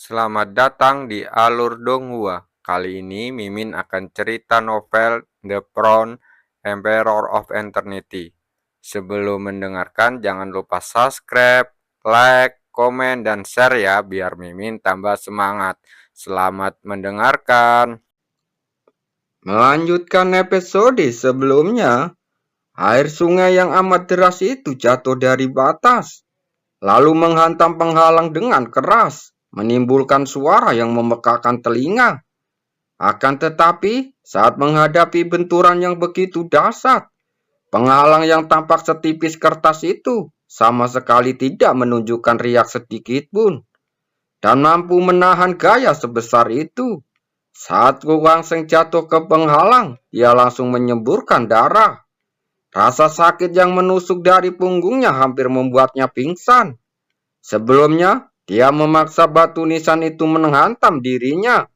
Selamat datang di Alur Donghua. Kali ini Mimin akan cerita novel The Crown, Emperor of Eternity. Sebelum mendengarkan, jangan lupa subscribe, like, komen, dan share ya, biar Mimin tambah semangat. Selamat mendengarkan. Melanjutkan episode sebelumnya, air sungai yang amat deras itu jatuh dari batas, lalu menghantam penghalang dengan keras, menimbulkan suara yang memekakan telinga. Akan tetapi, saat menghadapi benturan yang begitu dahsyat, penghalang yang tampak setipis kertas itu sama sekali tidak menunjukkan riak sedikit pun, dan mampu menahan gaya sebesar itu. Saat Wangseng jatuh ke penghalang, ia langsung menyemburkan darah. Rasa sakit yang menusuk dari punggungnya hampir membuatnya pingsan. Sebelumnya, dia memaksa batu nisan itu menghantam dirinya.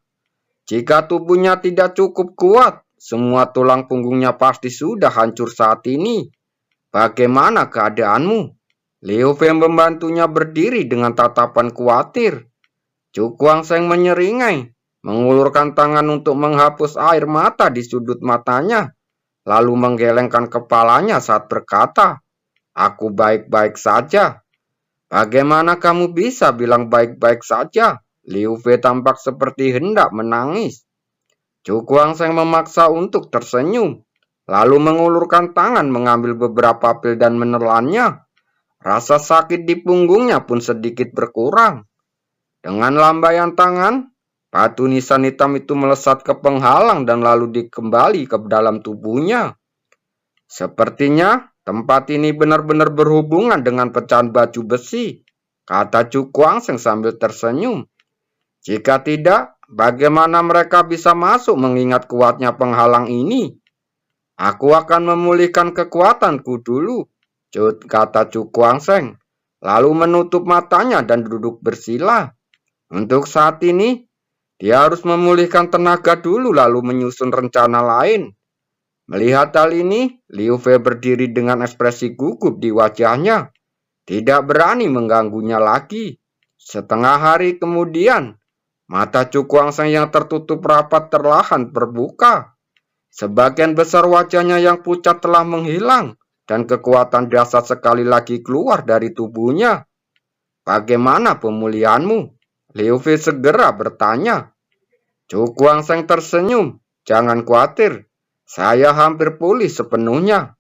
Jika tubuhnya tidak cukup kuat, semua tulang punggungnya pasti sudah hancur saat ini. Bagaimana keadaanmu? Liu Fei membantunya berdiri dengan tatapan khawatir. Chu Guangsheng menyeringai, mengulurkan tangan untuk menghapus air mata di sudut matanya, lalu menggelengkan kepalanya saat berkata, "Aku baik-baik saja." "Bagaimana kamu bisa bilang baik-baik saja?" Liu Fei tampak seperti hendak menangis. Chu Guangsheng memaksa untuk tersenyum, lalu mengulurkan tangan mengambil beberapa pil dan menelannya. Rasa sakit di punggungnya pun sedikit berkurang. Dengan lambaian tangan, batu nisan hitam itu melesat ke penghalang dan lalu dikembali ke dalam tubuhnya. "Sepertinya tempat ini benar-benar berhubungan dengan pecahan batu besi," kata Chu Guangsheng sambil tersenyum. "Jika tidak, bagaimana mereka bisa masuk mengingat kuatnya penghalang ini?" "Aku akan memulihkan kekuatanku dulu," kata Chu Guangsheng, lalu menutup matanya dan duduk bersila. Untuk saat ini, dia harus memulihkan tenaga dulu lalu menyusun rencana lain. Melihat hal ini, Liu Fei berdiri dengan ekspresi gugup di wajahnya. Tidak berani mengganggunya lagi. Setengah hari kemudian, mata Chu Guangsheng yang tertutup rapat perlahan terbuka. Sebagian besar wajahnya yang pucat telah menghilang dan kekuatan dahsyat sekali lagi keluar dari tubuhnya. "Bagaimana pemulihanmu?" Liu Fei segera bertanya. Chu Guangsheng tersenyum. "Jangan khawatir, saya hampir pulih sepenuhnya.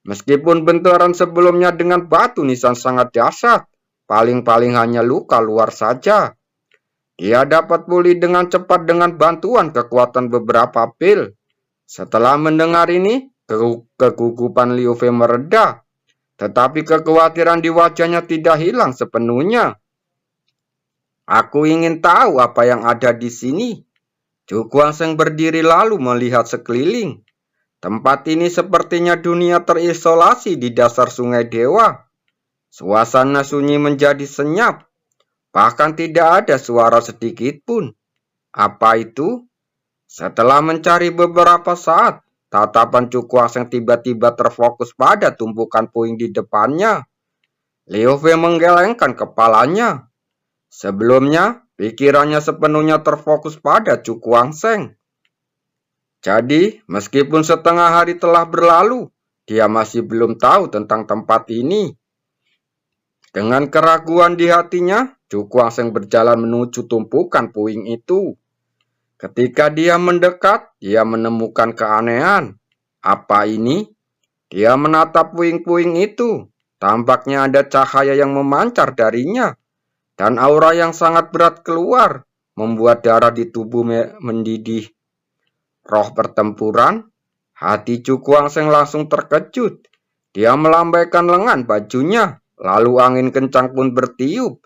Meskipun benturan sebelumnya dengan batu nisan sangat dahsyat, paling-paling hanya luka luar saja. Dia dapat pulih dengan cepat dengan bantuan kekuatan beberapa pil." Setelah mendengar ini, kegugupan Liu Fei mereda, tetapi kekhawatiran di wajahnya tidak hilang sepenuhnya. "Aku ingin tahu apa yang ada di sini." Chu Guangsheng berdiri lalu melihat sekeliling. Tempat ini sepertinya dunia terisolasi di dasar sungai dewa. Suasana sunyi menjadi senyap. Bahkan tidak ada suara sedikit pun. Apa itu? Setelah mencari beberapa saat, tatapan Chu Guangsheng tiba-tiba terfokus pada tumpukan puing di depannya. Liu Fei menggelengkan kepalanya. Sebelumnya, pikirannya sepenuhnya terfokus pada Chu Guangsheng. Jadi, meskipun setengah hari telah berlalu, dia masih belum tahu tentang tempat ini. Dengan keraguan di hatinya, Chu Guangsheng berjalan menuju tumpukan puing itu. Ketika dia mendekat, dia menemukan keanehan. Apa ini? Dia menatap puing-puing itu. Tampaknya ada cahaya yang memancar darinya. Dan aura yang sangat berat keluar, membuat darah di tubuh mendidih. Roh pertempuran, hati Chu Guangsheng langsung terkejut. Dia melambaikan lengan bajunya, lalu angin kencang pun bertiup,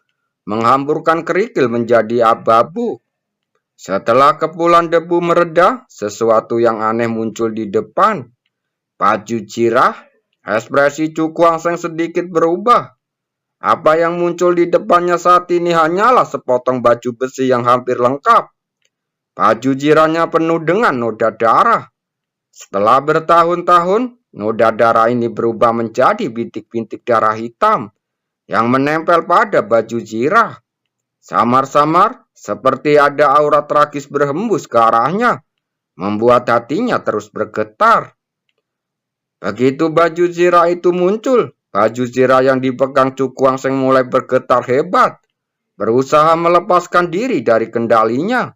menghamburkan kerikil menjadi abu-abu. Setelah kepulan debu mereda, sesuatu yang aneh muncul di depan. Baju jirah, ekspresi Chu Guangsheng sedikit berubah. Apa yang muncul di depannya saat ini hanyalah sepotong baju besi yang hampir lengkap. Baju jirahnya penuh dengan noda darah. Setelah bertahun-tahun, noda darah ini berubah menjadi bintik-bintik darah hitam yang menempel pada baju jirah. Samar-samar, seperti ada aura tragis berhembus ke arahnya, membuat hatinya terus bergetar. Begitu baju zirah itu muncul, baju zirah yang dipegang Cukuang Seng mulai bergetar hebat, berusaha melepaskan diri dari kendalinya.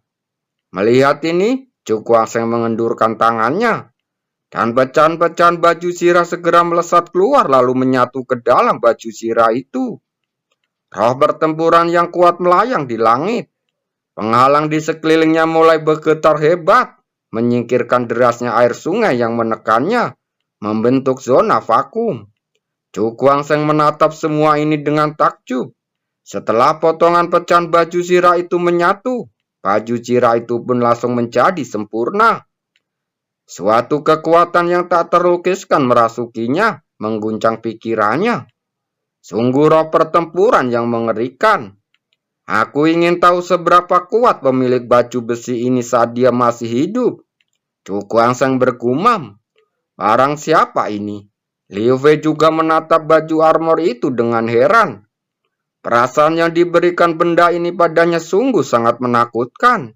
Melihat ini, Cukuang Seng mengendurkan tangannya, dan pecahan-pecahan baju zirah segera melesat keluar lalu menyatu ke dalam baju zirah itu. Roh pertempuran yang kuat melayang di langit. Penghalang di sekelilingnya mulai bergetar hebat, menyingkirkan derasnya air sungai yang menekannya, membentuk zona vakum. Cukuang Seng menatap semua ini dengan takjub. Setelah potongan pecahan baju zirah itu menyatu, baju zirah itu pun langsung menjadi sempurna. Suatu kekuatan yang tak terlukiskan merasukinya, mengguncang pikirannya. Sungguh roh pertempuran yang mengerikan. Aku ingin tahu seberapa kuat pemilik baju besi ini saat dia masih hidup. Cukuang Seng bergumam. Barang siapa ini? Liu Fei juga menatap baju armor itu dengan heran. Perasaan yang diberikan benda ini padanya sungguh sangat menakutkan.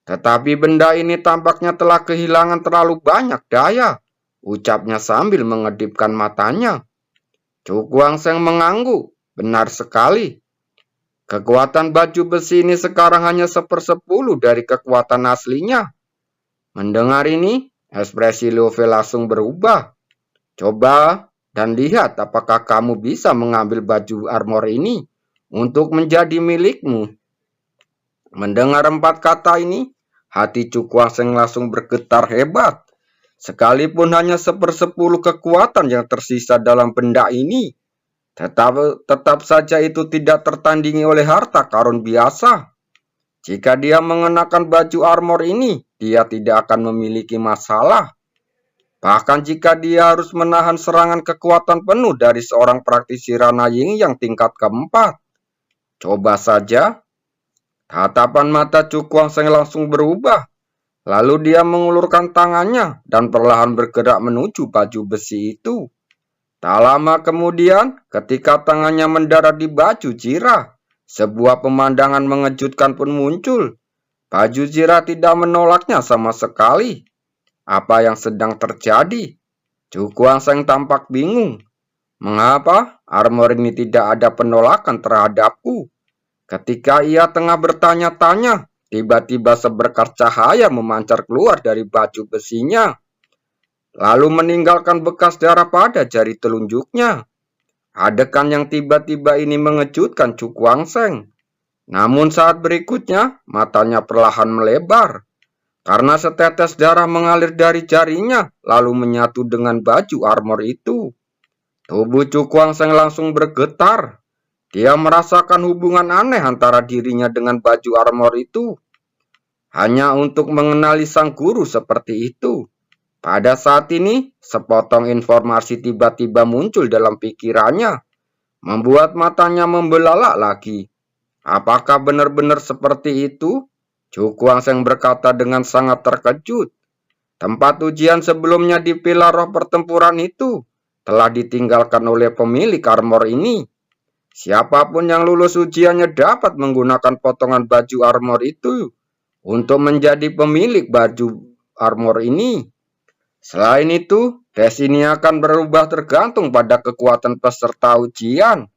Tetapi benda ini tampaknya telah kehilangan terlalu banyak daya, ucapnya sambil mengedipkan matanya. Cukuang Seng mengangguk. Benar sekali. Kekuatan baju besi ini sekarang hanya 1/10 dari kekuatan aslinya. Mendengar ini, ekspresi Liu Fei langsung berubah. Coba dan lihat apakah kamu bisa mengambil baju armor ini untuk menjadi milikmu. Mendengar 4 kata ini, hati Cukuang Seng langsung bergetar hebat. Sekalipun hanya 1/10 kekuatan yang tersisa dalam benda ini, tetap saja itu tidak tertandingi oleh harta karun biasa. Jika dia mengenakan baju armor ini, dia tidak akan memiliki masalah. Bahkan jika dia harus menahan serangan kekuatan penuh dari seorang praktisi Rana Ying yang tingkat keempat. Coba saja. Tatapan mata Cukuang Seng langsung berubah. Lalu dia mengulurkan tangannya dan perlahan bergerak menuju baju besi itu. Tak lama kemudian, ketika tangannya mendarat di baju zirah, sebuah pemandangan mengejutkan pun muncul. Baju zirah tidak menolaknya sama sekali. Apa yang sedang terjadi? Cukuang Seng tampak bingung. Mengapa armor ini tidak ada penolakan terhadapku? Ketika ia tengah bertanya-tanya, tiba-tiba seberkas cahaya memancar keluar dari baju besinya, lalu meninggalkan bekas darah pada jari telunjuknya. Adegan yang tiba-tiba ini mengejutkan Cukuang Seng. Namun saat berikutnya, matanya perlahan melebar. Karena setetes darah mengalir dari jarinya, lalu menyatu dengan baju armor itu. Tubuh Cukuang Seng langsung bergetar. Dia merasakan hubungan aneh antara dirinya dengan baju armor itu. Hanya untuk mengenali sang guru seperti itu. Pada saat ini, sepotong informasi tiba-tiba muncul dalam pikirannya, membuat matanya membelalak lagi. Apakah benar-benar seperti itu? Cukuang Seng berkata dengan sangat terkejut. Tempat ujian sebelumnya di pilar roh pertempuran itu telah ditinggalkan oleh pemilik armor ini. Siapapun yang lulus ujiannya dapat menggunakan potongan baju armor itu untuk menjadi pemilik baju armor ini. Selain itu, tes ini akan berubah tergantung pada kekuatan peserta ujian.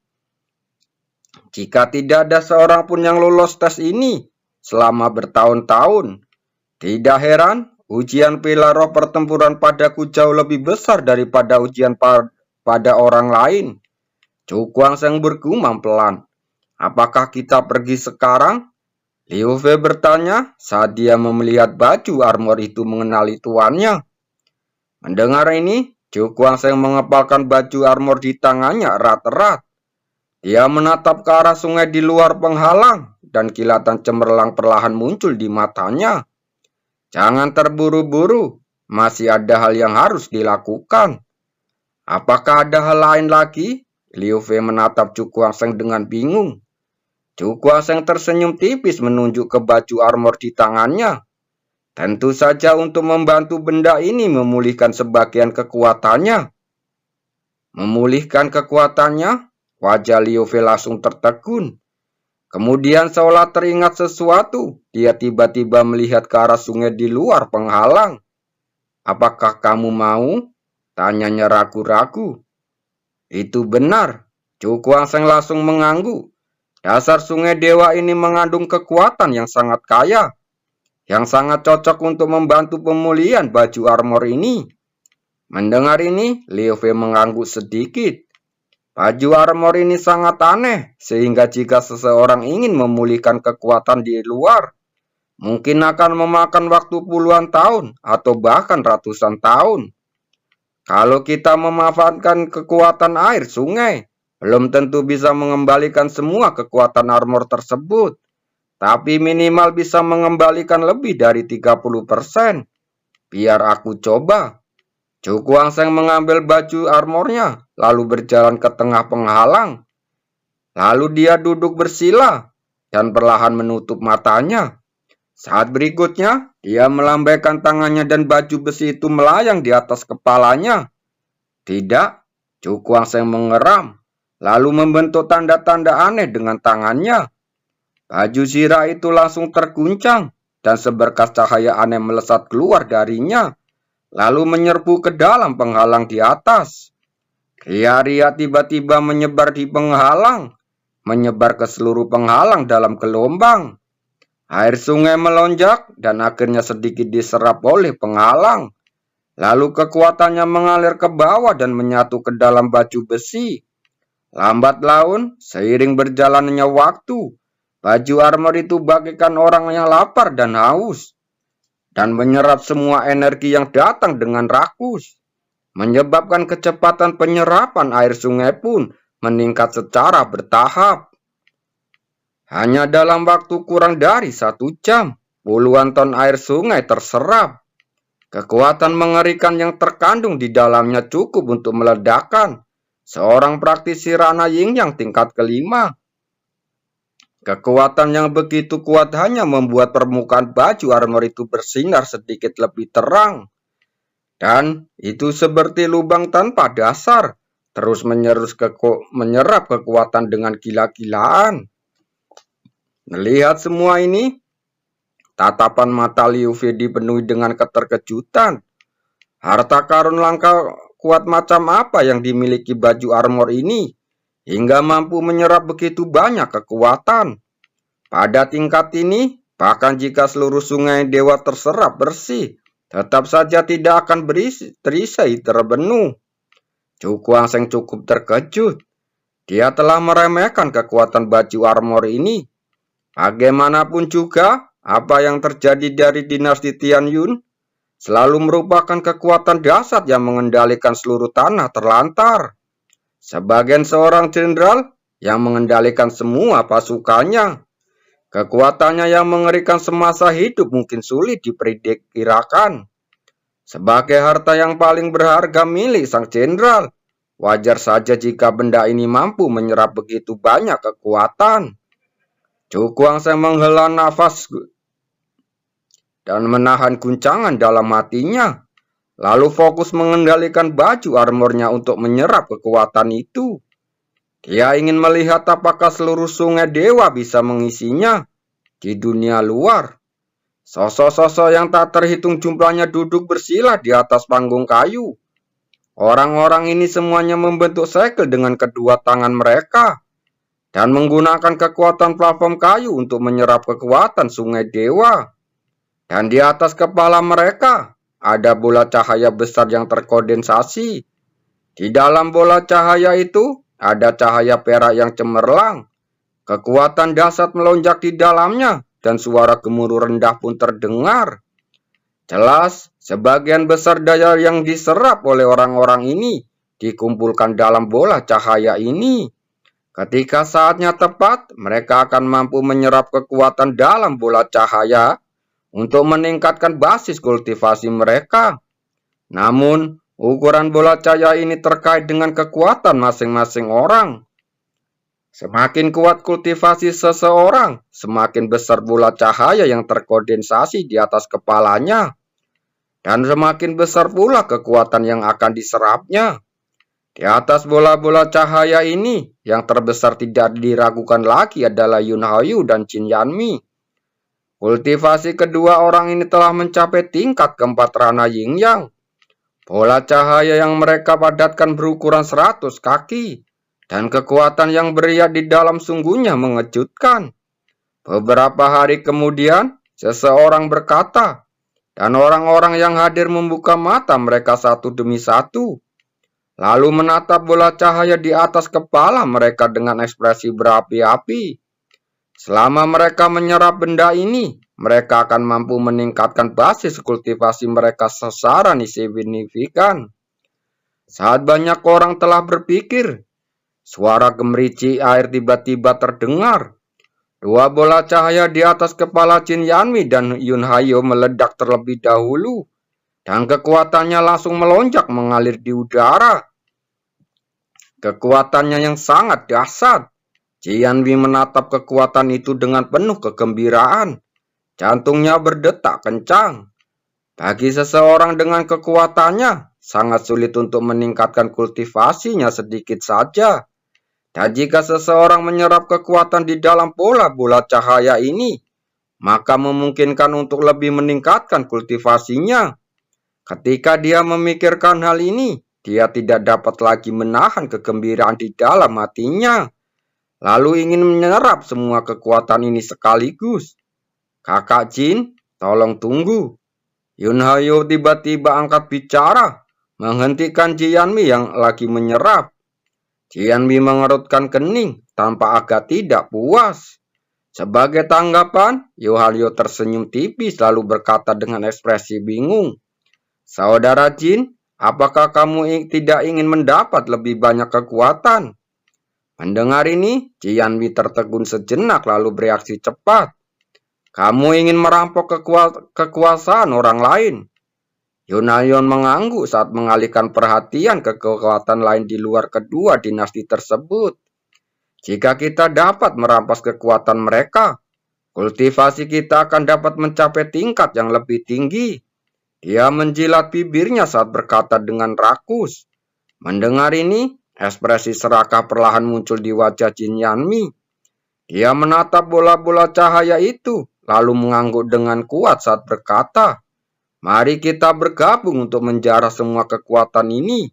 Jika tidak ada seorang pun yang lolos tes ini selama bertahun-tahun, tidak heran ujian pilar roh pertempuran padaku jauh lebih besar daripada ujian pada orang lain. Cukuang Seng bergumam pelan. Apakah kita pergi sekarang? Liu Fei bertanya saat dia melihat baju armor itu mengenali tuannya. Mendengar ini, Cukuang Seng mengepalkan baju armor di tangannya erat-erat. Dia menatap ke arah sungai di luar penghalang, dan kilatan cemerlang perlahan muncul di matanya. Jangan terburu-buru, masih ada hal yang harus dilakukan. Apakah ada hal lain lagi? Liu Fei menatap Cukuang Seng dengan bingung. Cukuang Seng tersenyum tipis menunjuk ke baju armor di tangannya. Tentu saja untuk membantu benda ini memulihkan sebagian kekuatannya. Memulihkan kekuatannya? Wajah Liu Fei langsung tertegun. Kemudian seolah teringat sesuatu, dia tiba-tiba melihat ke arah sungai di luar penghalang. "Apakah kamu mau?" tanyanya ragu-ragu. "Itu benar." Cu Kuangseng langsung mengangguk. Dasar sungai dewa ini mengandung kekuatan yang sangat kaya, yang sangat cocok untuk membantu pemulihan baju armor ini. Mendengar ini, Liu Fei mengangguk sedikit. Baju armor ini sangat aneh, sehingga jika seseorang ingin memulihkan kekuatan di luar, mungkin akan memakan waktu puluhan tahun atau bahkan ratusan tahun. Kalau kita memanfaatkan kekuatan air sungai, belum tentu bisa mengembalikan semua kekuatan armor tersebut, tapi minimal bisa mengembalikan lebih dari 30%. Biar aku coba. Cu Kuangseng mengambil baju armornya, lalu berjalan ke tengah penghalang. Lalu dia duduk bersila dan perlahan menutup matanya. Saat berikutnya, dia melambaikan tangannya dan baju besi itu melayang di atas kepalanya. Tidak, Cu Kuangseng mengeram, lalu membentuk tanda-tanda aneh dengan tangannya. Baju zirah itu langsung terguncang, dan seberkas cahaya aneh melesat keluar darinya, lalu menyerbu ke dalam penghalang di atas. Ria-ria tiba-tiba menyebar di penghalang, menyebar ke seluruh penghalang dalam gelombang. Air sungai melonjak dan akhirnya sedikit diserap oleh penghalang. Lalu kekuatannya mengalir ke bawah dan menyatu ke dalam baju besi. Lambat laun, seiring berjalannya waktu, baju armor itu bagaikan orang yang lapar dan haus, dan menyerap semua energi yang datang dengan rakus, menyebabkan kecepatan penyerapan air sungai pun meningkat secara bertahap. Hanya dalam waktu kurang dari 1 jam, puluhan ton air sungai terserap. Kekuatan mengerikan yang terkandung di dalamnya cukup untuk meledakkan seorang praktisi Rana Yingyang tingkat kelima. Kekuatan yang begitu kuat hanya membuat permukaan baju armor itu bersinar sedikit lebih terang. Dan itu seperti lubang tanpa dasar, terus menyerap kekuatan dengan gila-gilaan. Melihat semua ini, tatapan mata Liu Fei dipenuhi dengan keterkejutan. Harta karun langka kuat macam apa yang dimiliki baju armor ini, hingga mampu menyerap begitu banyak kekuatan. Pada tingkat ini, bahkan jika seluruh sungai dewa terserap bersih, tetap saja tidak akan terisi terpenuh. Cu Kuangseng cukup terkejut. Dia telah meremehkan kekuatan baju armor ini. Bagaimanapun juga, apa yang terjadi dari dinasti Tianyun selalu merupakan kekuatan dahsyat yang mengendalikan seluruh tanah terlantar. Sebagai seorang jenderal yang mengendalikan semua pasukannya, kekuatannya yang mengerikan semasa hidup mungkin sulit diperkirakan. Sebagai harta yang paling berharga milik sang jenderal, wajar saja jika benda ini mampu menyerap begitu banyak kekuatan. Cu Kuangseng menghela nafas dan menahan guncangan dalam hatinya, lalu fokus mengendalikan baju armornya untuk menyerap kekuatan itu. Dia ingin melihat apakah seluruh sungai dewa bisa mengisinya di dunia luar. Sosok-sosok yang tak terhitung jumlahnya duduk bersila di atas panggung kayu. Orang-orang ini semuanya membentuk segel dengan kedua tangan mereka dan menggunakan kekuatan platform kayu untuk menyerap kekuatan sungai dewa. Dan di atas kepala mereka ada bola cahaya besar yang terkondensasi. Di dalam bola cahaya itu ada cahaya perak yang cemerlang. Kekuatan dahsyat melonjak di dalamnya dan suara gemuruh rendah pun terdengar. Jelas, sebagian besar daya yang diserap oleh orang-orang ini dikumpulkan dalam bola cahaya ini. Ketika saatnya tepat, mereka akan mampu menyerap kekuatan dalam bola cahaya untuk meningkatkan basis kultivasi mereka. Namun, ukuran bola cahaya ini terkait dengan kekuatan masing-masing orang. Semakin kuat kultivasi seseorang, semakin besar bola cahaya yang terkondensasi di atas kepalanya. Dan semakin besar pula kekuatan yang akan diserapnya. Di atas bola-bola cahaya ini, yang terbesar tidak diragukan lagi adalah Yun Hayu dan Jin Yanmi. Kultivasi kedua orang ini telah mencapai tingkat keempat rana yin yang. Bola cahaya yang mereka padatkan berukuran 100 kaki, dan kekuatan yang beriak di dalam sungguhnya mengejutkan. Beberapa hari kemudian, seseorang berkata, dan orang-orang yang hadir membuka mata mereka satu demi satu, lalu menatap bola cahaya di atas kepala mereka dengan ekspresi berapi-api. Selama mereka menyerap benda ini, mereka akan mampu meningkatkan basis kultivasi mereka secara signifikan. Saat banyak orang telah berpikir, suara gemericik air tiba-tiba terdengar. Dua bola cahaya di atas kepala Jin Yanmi dan Yun Hayo meledak terlebih dahulu, dan kekuatannya langsung melonjak mengalir di udara. Kekuatannya yang sangat dahsyat. Jianwi menatap kekuatan itu dengan penuh kegembiraan. Jantungnya berdetak kencang. Bagi seseorang dengan kekuatannya, sangat sulit untuk meningkatkan kultivasinya sedikit saja. Dan jika seseorang menyerap kekuatan di dalam bola-bola cahaya ini, maka memungkinkan untuk lebih meningkatkan kultivasinya. Ketika dia memikirkan hal ini, dia tidak dapat lagi menahan kegembiraan di dalam hatinya, lalu ingin menyerap semua kekuatan ini sekaligus. Kakak Jin, tolong tunggu. Yun Hayo tiba-tiba angkat bicara, menghentikan Jianmi yang lagi menyerap. Jianmi mengerutkan kening tanpa agak tidak puas. Sebagai tanggapan, Yun Hayo tersenyum tipis lalu berkata dengan ekspresi bingung, "Saudara Jin, apakah kamu tidak ingin mendapat lebih banyak kekuatan?" Mendengar ini, Jianmi tertegun sejenak lalu bereaksi cepat. "Kamu ingin merampok kekuasaan orang lain?" Yun Hayo mengangguk saat mengalihkan perhatian ke kekuatan lain di luar kedua dinasti tersebut. Jika kita dapat merampas kekuatan mereka, kultivasi kita akan dapat mencapai tingkat yang lebih tinggi. Dia menjilat bibirnya saat berkata dengan rakus. Mendengar ini, ekspresi serakah perlahan muncul di wajah Jin Yanmi. Dia menatap bola-bola cahaya itu, lalu mengangguk dengan kuat saat berkata, "Mari kita bergabung untuk menjarah semua kekuatan ini."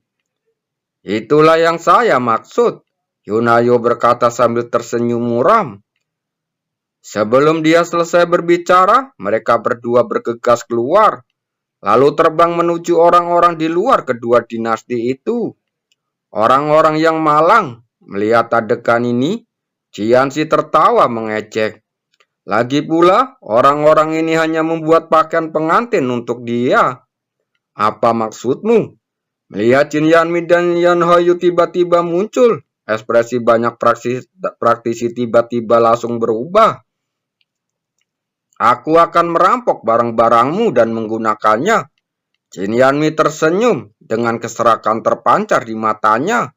"Itulah yang saya maksud," Yun Hayo berkata sambil tersenyum muram. Sebelum dia selesai berbicara, mereka berdua bergegas keluar, lalu terbang menuju orang-orang di luar kedua dinasti itu. Orang-orang yang malang melihat adegan ini, Jianxi tertawa mengejek. Lagi pula, orang-orang ini hanya membuat pakaian pengantin untuk dia. "Apa maksudmu?" Melihat Jin Yanmi dan Yun Hayo tiba-tiba muncul, ekspresi banyak praktisi tiba-tiba langsung berubah. "Aku akan merampok barang-barangmu dan menggunakannya." Jin Yanmi tersenyum dengan keserakan terpancar di matanya.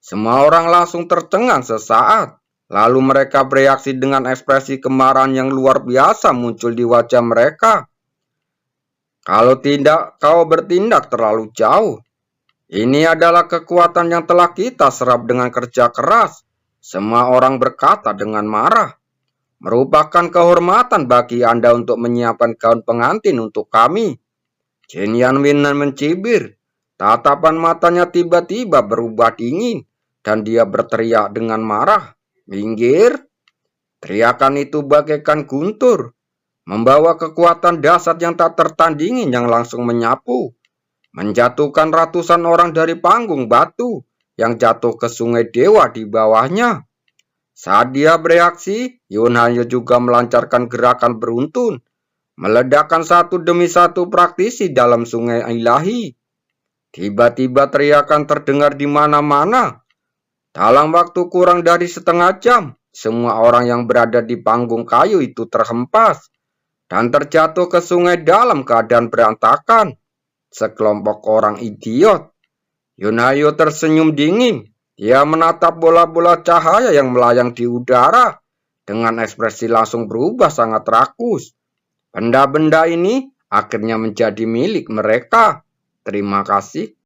Semua orang langsung tercengang sesaat. Lalu mereka bereaksi dengan ekspresi kemarahan yang luar biasa muncul di wajah mereka. "Kalau tidak, kau bertindak terlalu jauh. Ini adalah kekuatan yang telah kita serap dengan kerja keras." Semua orang berkata dengan marah. "Merupakan kehormatan bagi Anda untuk menyiapkan gaun pengantin untuk kami." Jin Yanmi mencibir. Tatapan matanya tiba-tiba berubah dingin, dan dia berteriak dengan marah, "Minggir!" Teriakan itu bagaikan guntur, membawa kekuatan dahsyat yang tak tertandingi yang langsung menyapu, menjatuhkan ratusan orang dari panggung batu yang jatuh ke sungai dewa di bawahnya. Saat dia bereaksi, Yun Hayo juga melancarkan gerakan beruntun, meledakkan satu demi satu praktisi dalam sungai ilahi. Tiba-tiba teriakan terdengar di mana-mana. Dalam waktu kurang dari setengah jam, semua orang yang berada di panggung kayu itu terhempas dan terjatuh ke sungai dalam keadaan berantakan. Sekelompok orang idiot. Yun Hayo tersenyum dingin. Dia menatap bola-bola cahaya yang melayang di udara. Dengan ekspresi langsung berubah sangat rakus. Benda-benda ini akhirnya menjadi milik mereka. Terima kasih.